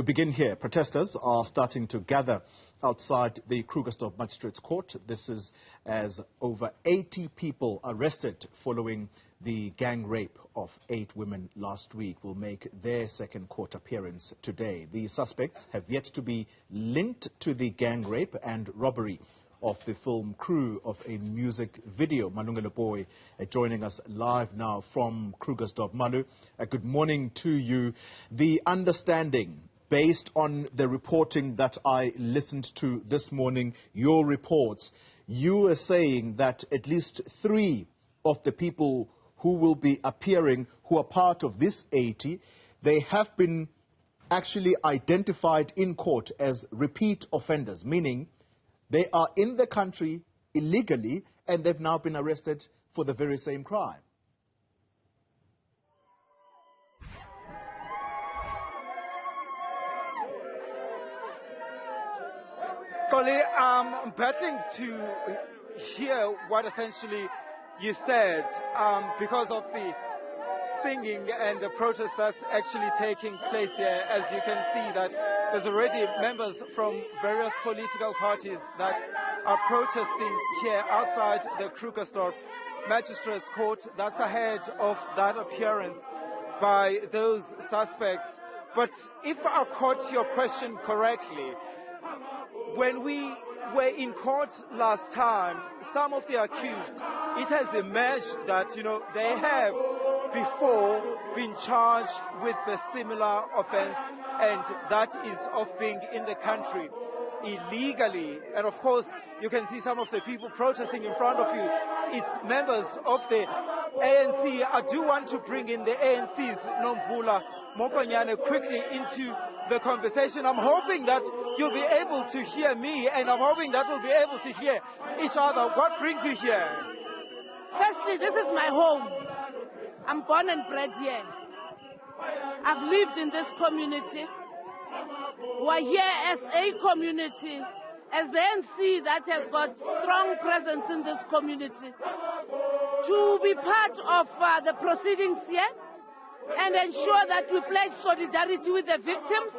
We begin here. Protesters are starting to gather outside the Krugersdorp Magistrate Court. This is as over 80 people arrested following the gang rape of 8 women last week will make their second court appearance today. The suspects have yet to be linked to the gang rape and robbery of the film crew of a music video. Malungelo Booi joining us live now from Krugersdorp. Malu, good morning to you. The understanding, based on the reporting that I listened to this morning, your reports, you are saying that at least 3 of the people who will be appearing, who are part of this 80, they have been actually identified in court as repeat offenders, meaning they are in the country illegally and they've now been arrested for the very same crime. Koli, I'm battling to hear what essentially you said because of the singing and the protest that's actually taking place here. As you can see that there's already members from various political parties that are protesting here outside the Krugersdorp Magistrate Court. That's ahead of that appearance by those suspects. But if I caught your question correctly, when we were in court last time, some of the accused, it has emerged that, they have before been charged with a similar offense, and that is of being in the country illegally. And of course, you can see some of the people protesting in front of you. It's members of the ANC. I do want to bring in the ANC's Nomvula Mokonyane quickly into the conversation. I'm hoping that you'll be able to hear me, and I'm hoping that we'll be able to hear each other. What brings you here? Firstly, this is my home. I'm born and bred here. I've lived in this community. We're here as a community, as the ANC that has got strong presence in this community, to be part of the proceedings here and ensure that we pledge solidarity with the victims.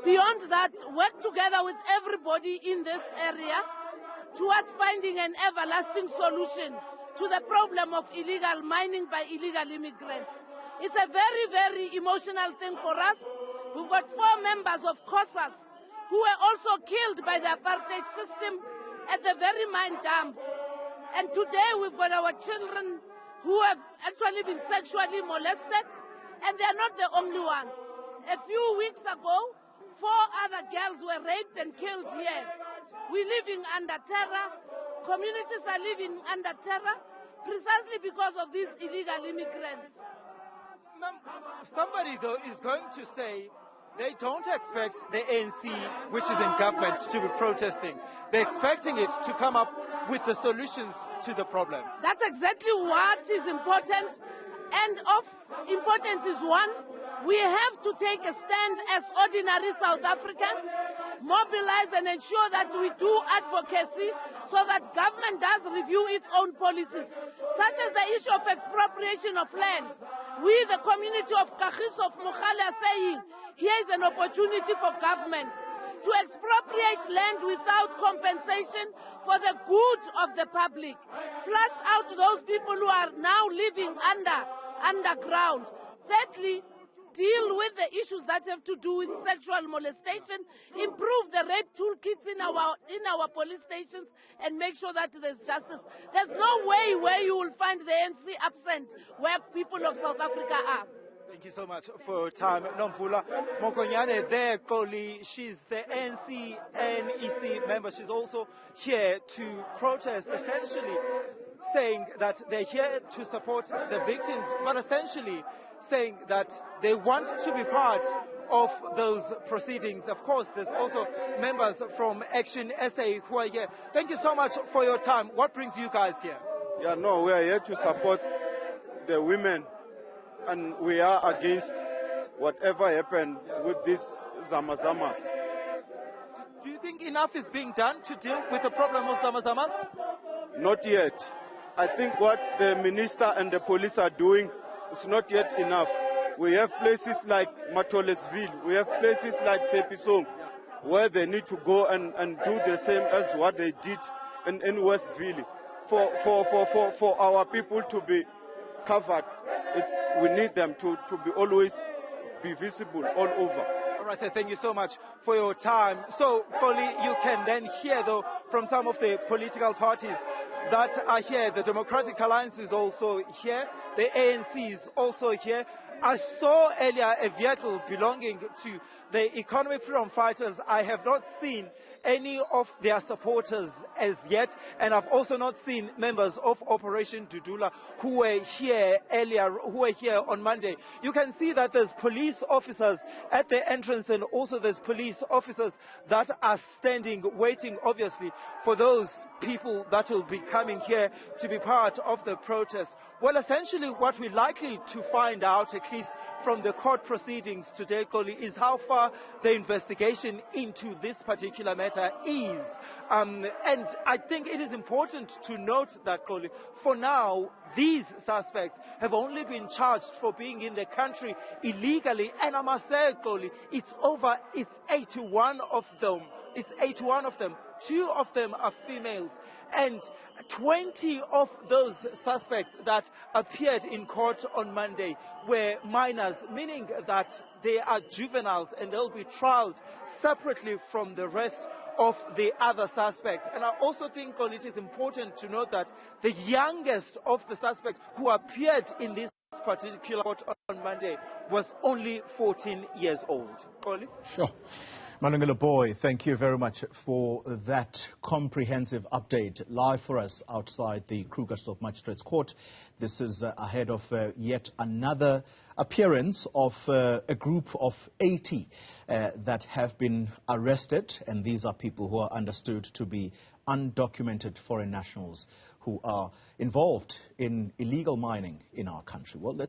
Beyond that, work together with everybody in this area towards finding an everlasting solution to the problem of illegal mining by illegal immigrants. It's a very, very emotional thing for us. We've got 4 members of COSAS who were also killed by the apartheid system at the very mine dumps. And today we've got our children who have actually been sexually molested, and they're not the only ones. A few weeks ago, 4 other girls were raped and killed here. We're living under terror. Communities are living under terror precisely because of these illegal immigrants. Somebody, though, is going to say they don't expect the ANC, which is in government, to be protesting. They're expecting it to come up with the solutions to the problem. That's exactly what is important. And of importance is one, we have to take a stand as ordinary South Africans, mobilize and ensure that we do advocacy so that government does review its own policies, such as the issue of expropriation of land. We, the community of Kagiso of Mogale, are saying here is an opportunity for government to expropriate land without compensation for the good of the public. Flush out those people who are now living underground. Thirdly, deal with the issues that have to do with sexual molestation, improve the rape toolkits in our police stations, and make sure that there's justice. There's no way where you will find the ANC absent where people of South Africa are. Thank you so much for your time. Nomvula Mokonyane there, Koli. She's the ANC NEC member. She's also here to protest, essentially saying that they're here to support the victims, but essentially saying that they want to be part of those proceedings. Of course, there's also members from Action SA who are here. Thank you so much for your time. What brings you guys here? We are here to support the women, and we are against whatever happened with these Zamazamas. Do you think enough is being done to deal with the problem of Zamazamas? Not yet. I think what the minister and the police are doing is not yet enough. We have places like Matolesville, we have places like Tepisong, where they need to go and do the same as what they did in Westville. For our people to be covered, we need them to be always be visible all over. All right, thank you so much for your time. So, Koli, you can then hear, though, from some of the political parties that are here. The Democratic Alliance is also here. The ANC is also here. I saw earlier a vehicle belonging to the Economic Freedom Fighters. I have not seen any of their supporters as yet, and I've also not seen members of Operation Dudula who were here earlier, who were here on Monday. You can see that there's police officers at the entrance, and also there's police officers that are standing, waiting, obviously, for those people that will be coming here to be part of the protest. Well, essentially what we're likely to find out, at least from the court proceedings today, Koli, is how far the investigation into this particular matter is. And I think it is important to note that, Koli, for now, these suspects have only been charged for being in the country illegally. And I must say, Koli, it's 81 of them. It's 81 of them. 2 of them are females. And 20 of those suspects that appeared in court on Monday were minors, meaning that they are juveniles and they'll be trialed separately from the rest of the other suspects. And I also think, Koli, it is important to note that the youngest of the suspects who appeared in this particular court on Monday was only 14 years old. Koli? Sure. Malungelo Booi, thank you very much for that comprehensive update live for us outside the Krugersdorp Magistrate Court. This is ahead of yet another appearance of a group of 80 that have been arrested, and these are people who are understood to be undocumented foreign nationals who are involved in illegal mining in our country. Well,